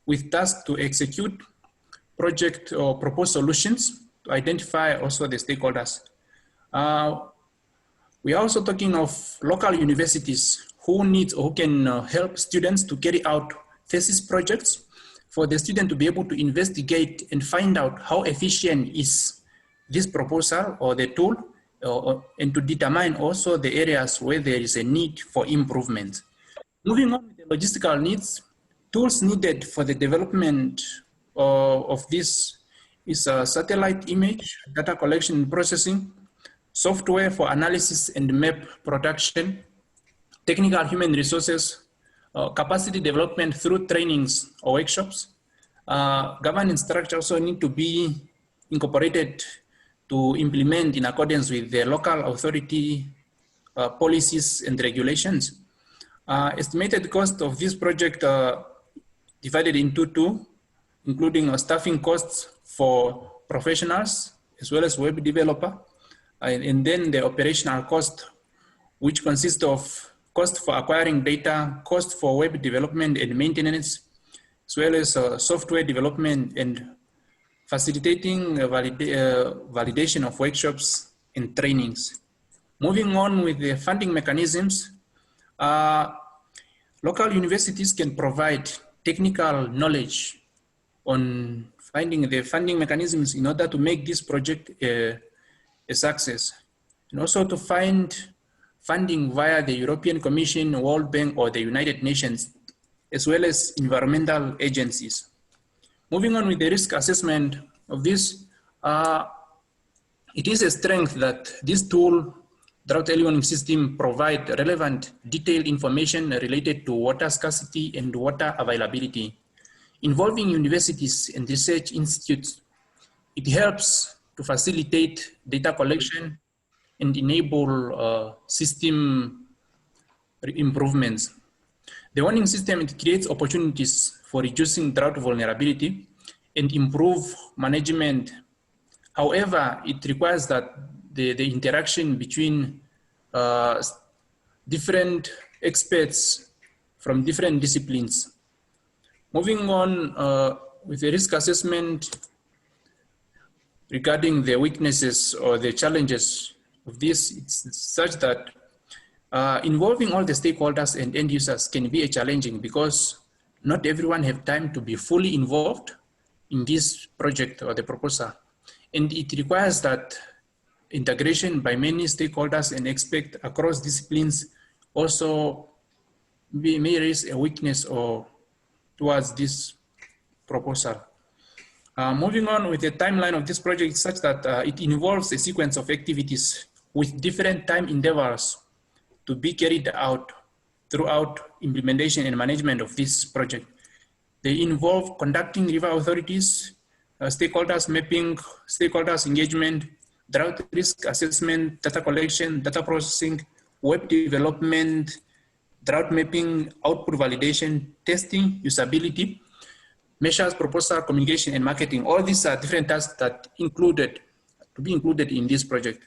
with tasks to execute project or propose solutions to identify also the stakeholders. We are also talking of local universities who need or who can help students to carry out thesis projects for the student to be able to investigate and find out how efficient is this proposal or the tool, and to determine also the areas where there is a need for improvement. Moving on with the logistical needs, tools needed for the development of this is satellite image, data collection and processing, software for analysis and map production, technical human resources, capacity development through trainings or workshops. Governance structure also need to be incorporated to implement in accordance with the local authority policies and regulations. Estimated cost of this project divided into two, including staffing costs for professionals as well as web developer, and then the operational cost, which consists of cost for acquiring data, cost for web development and maintenance, as well as software development and facilitating validation of workshops and trainings. Moving on with the funding mechanisms, local universities can provide technical knowledge on finding the funding mechanisms in order to make this project a success, and also to find funding via the European Commission, World Bank, or the United Nations, as well as environmental agencies. Moving on with the risk assessment of this, It is a strength that this tool, drought early warning system, provide relevant, detailed information related to water scarcity and water availability. Involving universities and research institutes, it helps to facilitate data collection and enable system improvements. The warning system, it creates opportunities for reducing drought vulnerability and improve management. However, it requires that the interaction between different experts from different disciplines. Moving on with the risk assessment regarding the weaknesses or the challenges of this, it's such that involving all the stakeholders and end users can be challenging because not everyone have time to be fully involved in this project or the proposal. And it requires that integration by many stakeholders and experts across disciplines also may raise a weakness or towards this proposal. Moving on with the timeline of this project such that it involves a sequence of activities with different time intervals to be carried out throughout implementation and management of this project. They involve conducting river authorities, stakeholders mapping, stakeholders engagement, drought risk assessment, data collection, data processing, web development, drought mapping, output validation, testing, usability, measures, proposal, communication, and marketing. All these are different tasks that to be included in this project.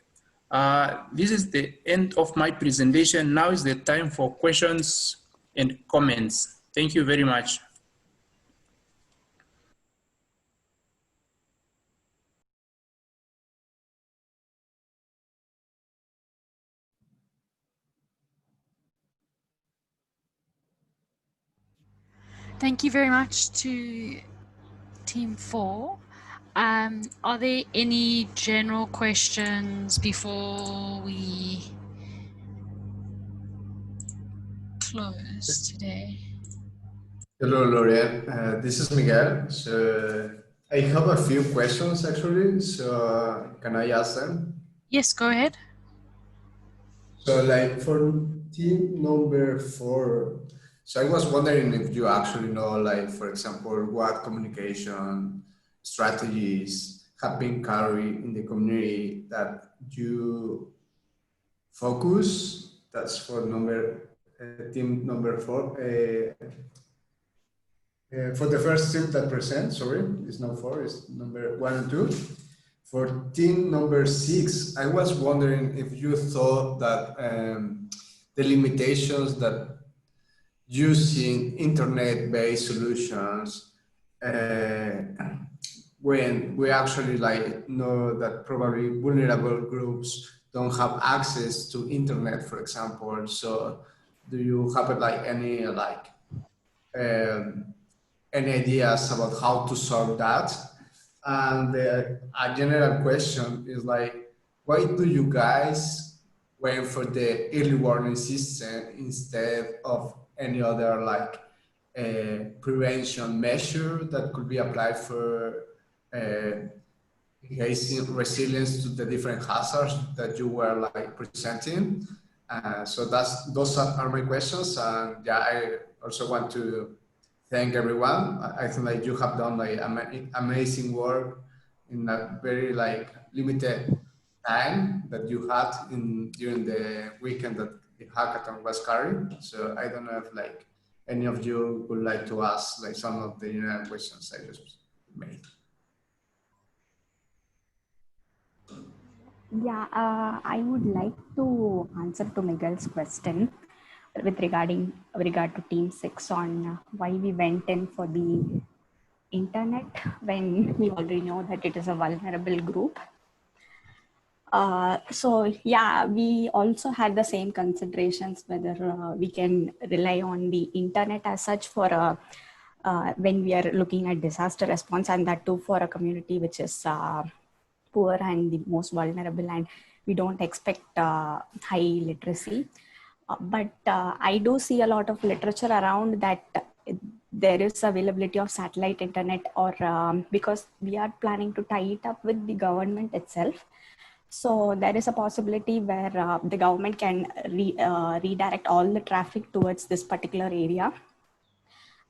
This is the end of my presentation. Now is the time for questions and comments. Thank you very much. Thank you very much to Team 4. Are there any general questions before we close today? Hello, L'Oreal. This is Miguel. So I have a few questions actually. So can I ask them? Yes, go ahead. So like for team number 4, so I was wondering if you actually know, like, for example, what communication strategies have been carried in the community that you focus. That's for team number 4. For the first team that presents, sorry, it's not 4, it's number 1 and 2. For team number 6, I was wondering if you thought that the limitations that using internet-based solutions, when we actually like know that probably vulnerable groups don't have access to internet, for example. So do you have like any ideas about how to solve that? And a general question is like, why do you guys went for the early warning system instead of any other like prevention measure that could be applied for enhancing resilience to the different hazards that you were like presenting? So those are my questions. And yeah, I also want to thank everyone. I think like you have done like amazing work in a very like limited time that you had during the weekend that the hackathon was carried. So I don't know if like any of you would like to ask like some of the general questions I just made. Yeah, I would like to answer to Miguel's question with regard to Team 6 on why we went in for the internet when we already know that it is a vulnerable group. So yeah, we also had the same considerations whether we can rely on the internet as such for when we are looking at disaster response, and that too for a community which is poor and the most vulnerable, and we don't expect high literacy. But I do see a lot of literature around that there is availability of satellite internet, or because we are planning to tie it up with the government itself. So there is a possibility where the government can redirect all the traffic towards this particular area,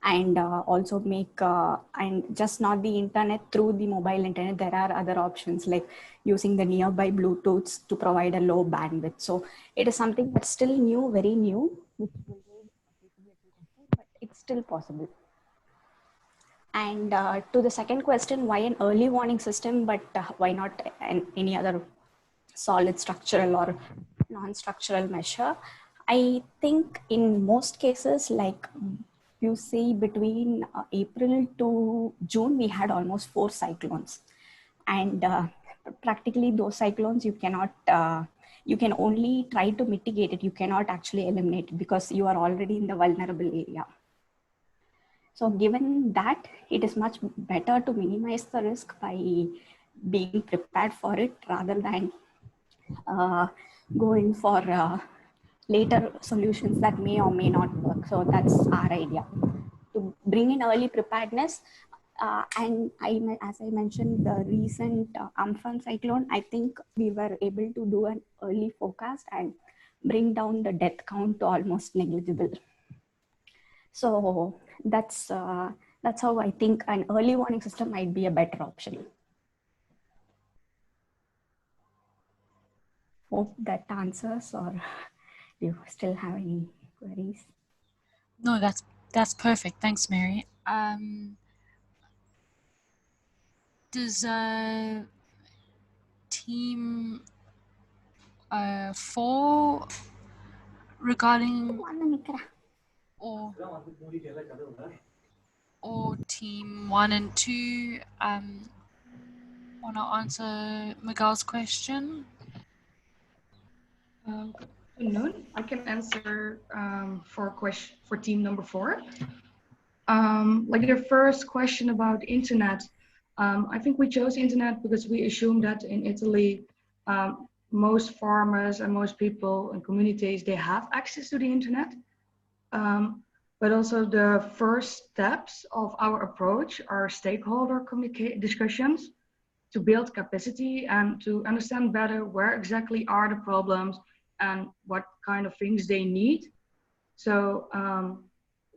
and also make and just not the internet, through the mobile internet there are other options like using the nearby Bluetooths to provide a low bandwidth. So it is something that's still new, very new, which will need capability testing, but it's still possible. And to the second question, why an early warning system, but why not any other solid structural or non-structural measure? I think in most cases, like you see between April to June, we had almost 4 cyclones. And practically those cyclones, you can only try to mitigate it. You cannot actually eliminate it because you are already in the vulnerable area. So given that, it is much better to minimize the risk by being prepared for it rather than going for later solutions that may or may not work. So that's our idea, to bring in early preparedness. And as I mentioned, the recent Amphan cyclone, I think we were able to do an early forecast and bring down the death count to almost negligible. So that's how I think an early warning system might be a better option. Hope that answers, or do you still have any queries? No, that's perfect. Thanks, Mary. Does team 4 regarding or team 1 and 2 want to answer Miguel's question? Good afternoon. I can answer for team number 4. Like your first question about internet, I think we chose internet because we assume that in Italy, most farmers and most people and communities, they have access to the internet. But also the first steps of our approach are stakeholder discussions to build capacity and to understand better where exactly are the problems and what kind of things they need. So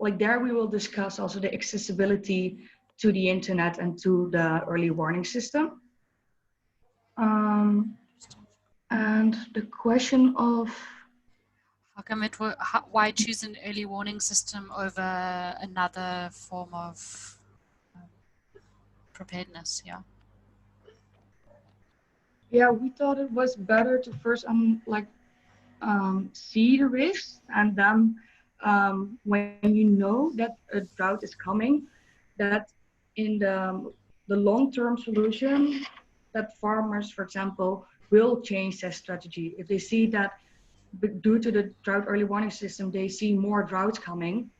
like there we will discuss also the accessibility to the internet and to the early warning system. And the question of how come why choose an early warning system over another form of preparedness? Yeah, we thought it was better to first see the risks, and then when you know that a drought is coming, that in the long-term solution, that farmers, for example, will change their strategy. If they see that due to the drought early warning system, they see more droughts coming,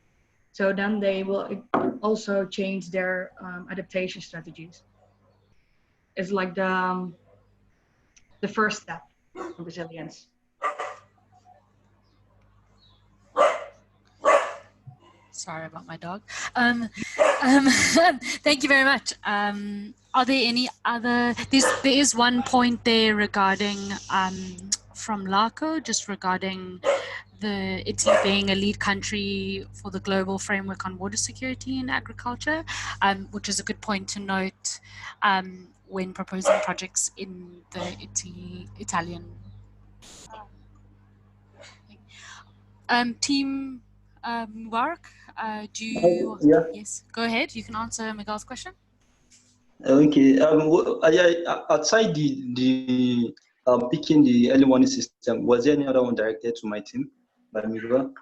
so then they will also change their adaptation strategies. It's like the first step of resilience. Sorry about my dog. Thank you very much. Are there any other? There is one point there regarding from LACO, just regarding Italy being a lead country for the global framework on water security in agriculture, which is a good point to note when proposing projects in the Italian team. Mubarak, do you? Yeah. Yes, go ahead. You can answer Miguel's question. Okay. Outside the picking the early warning system, was there any other one directed to my team by Miguel?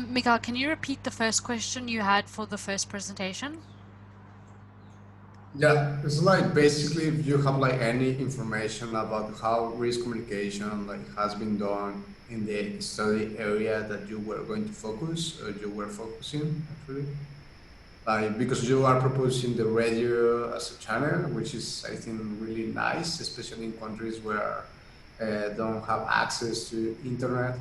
Miguel, can you repeat the first question you had for the first presentation? Yeah, it's like basically if you have like any information about how risk communication like has been done in the study area that you were going to focus or you were focusing actually. Like because you are proposing the radio as a channel, which is I think really nice, especially in countries where don't have access to internet.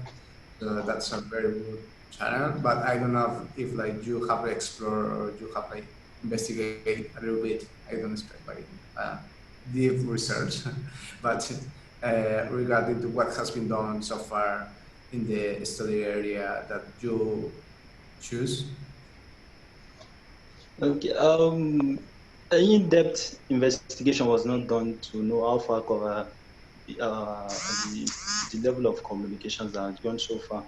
So that's a very good channel. But I don't know if like you have explored or you have like investigate a little bit. I don't expect like deep research, but regarding to what has been done so far in the study area that you choose. Okay. An in-depth investigation was not done to know how far cover the level of communications that have gone so far.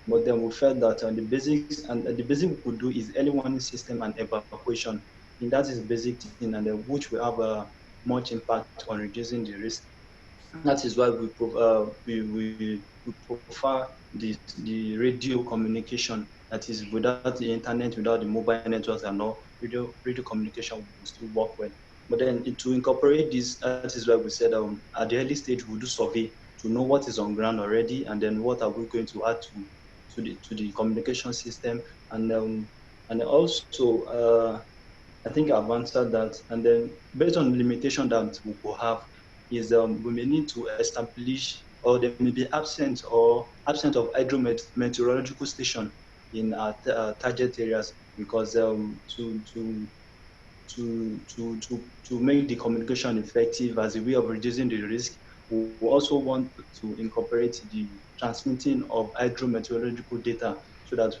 But then we felt that the basics and the basic we could do is early warning system and evacuation. And that is basic thing, and which will have much impact on reducing the risk. That is why we prefer the radio communication. That is, without the internet, without the mobile networks and all, radio communication will still work well. But then to incorporate this, that is why we said at the early stage we'll do survey to know what is on ground already, and then what are we going to add to the communication system, and also I think I've answered that. And then based on the limitation that we will have is we may need to establish, or there may be absence of hydrometeorological station in our target areas, because to make the communication effective as a way of reducing the risk, we also want to incorporate the transmitting of hydrometeorological data, so that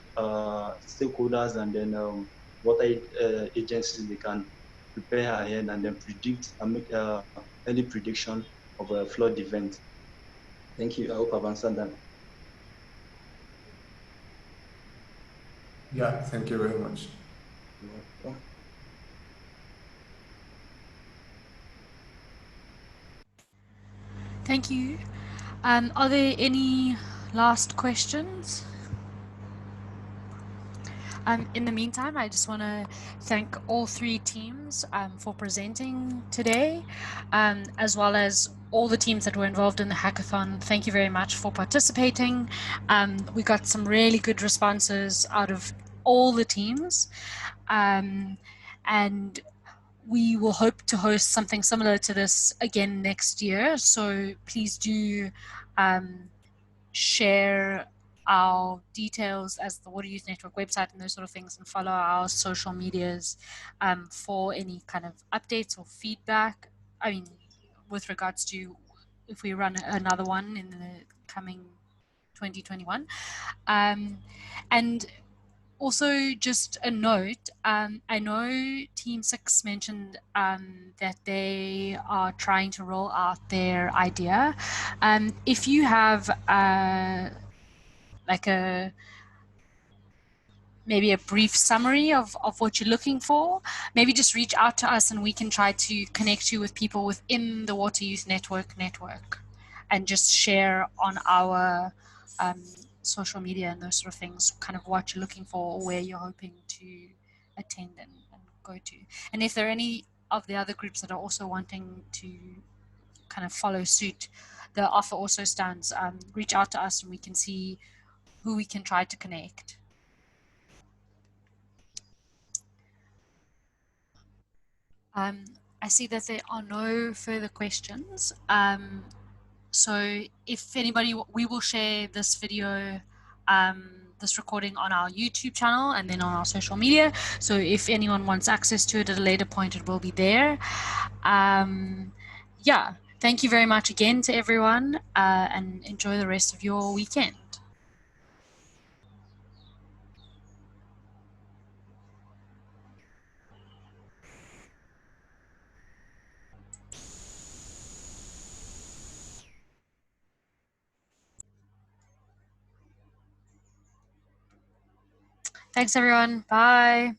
stakeholders and then water agencies, they can prepare ahead and then predict and make early prediction of a flood event. Thank you. I hope I've answered that. Yeah, thank you very much. You're welcome. Thank you. Are there any last questions? In the meantime, I just want to thank all three teams for presenting today, as well as all the teams that were involved in the hackathon. Thank you very much for participating. We got some really good responses out of all the teams. And we will hope to host something similar to this again next year. So please do share our details as the Water Youth Network website and those sort of things, and follow our social medias for any kind of updates or feedback. I mean, with regards to if we run another one in the coming 2021. And also, just a note, I know Team 6 mentioned that they are trying to roll out their idea. If you have like maybe a brief summary of what you're looking for, maybe just reach out to us and we can try to connect you with people within the Water Youth Network and just share on our social media and those sort of things, kind of what you're looking for or where you're hoping to attend and go to. And if there are any of the other groups that are also wanting to kind of follow suit, the offer also stands. Reach out to us and we can see who we can try to connect. I see that there are no further questions. So if anybody, we will share this video, this recording on our YouTube channel and then on our social media. So if anyone wants access to it at a later point, it will be there. Yeah, thank you very much again to everyone, and enjoy the rest of your weekend. Thanks everyone, bye.